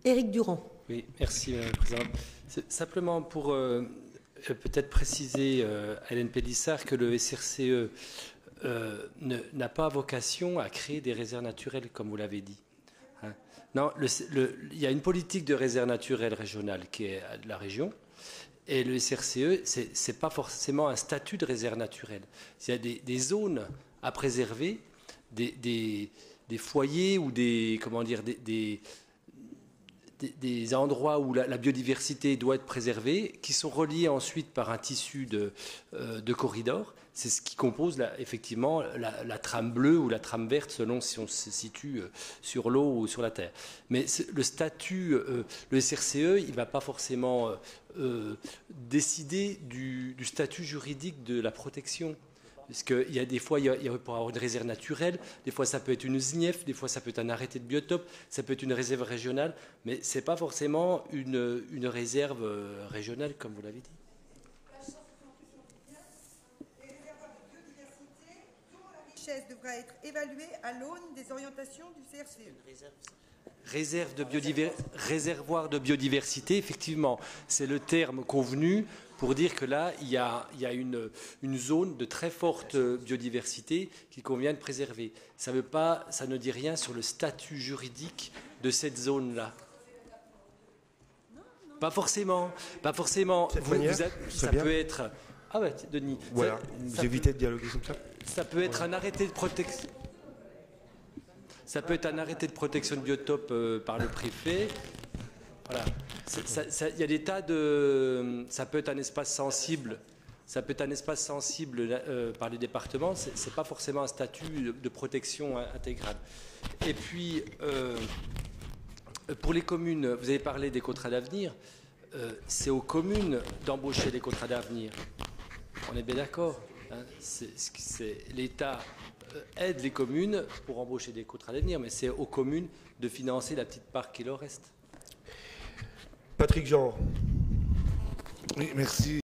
Éric Durand. Oui, merci Madame la Présidente. Simplement pour peut-être préciser à Hélène Pélissard que le SRCE n'a pas vocation à créer des réserves naturelles, comme vous l'avez dit. Hein. Non, il y a une politique de réserve naturelle régionale qui est de la région, et le SRCE, ce n'est pas forcément un statut de réserve naturelle. Il y a des zones à préserver, des foyers ou des endroits où la biodiversité doit être préservée, qui sont reliés ensuite par un tissu de corridors. C'est ce qui compose effectivement la trame bleue ou la trame verte, selon si on se situe sur l'eau ou sur la terre. Mais le statut, le SRCE, il ne va pas forcément décider du statut juridique de la protection. Parce qu'il y a des fois, il peut avoir une réserve naturelle, des fois ça peut être une ZNIEF, des fois ça peut être un arrêté de biotope, ça peut être une réserve régionale, mais ce n'est pas forcément une réserve régionale, comme vous l'avez dit. Les réservoirs de biodiversité dont la richesse devra être évaluée à l'aune des orientations du CRCE. Réservoir de biodiversité, effectivement, c'est le terme convenu pour dire que là, il y a une zone de très forte biodiversité qu'il convient de préserver. Ça ne dit rien sur le statut juridique de cette zone-là. Pas forcément. Ça peut être... Ah ouais, Denis. Voilà, vous évitez de dialoguer comme ça. Ça peut être un arrêté de protection. Ça peut être un arrêté de protection de biotope par le préfet. Voilà. Il y a des tas de... Ça peut être un espace sensible. Ça peut être un espace sensible par les départements. Ce n'est pas forcément un statut de protection intégrale. Et puis, pour les communes, vous avez parlé des contrats d'avenir. C'est aux communes d'embaucher des contrats d'avenir. On est bien d'accord. Hein, l'État aide les communes pour embaucher des contrats d'avenir, mais c'est aux communes de financer la petite part qui leur reste. Patrick Jean. Oui, merci.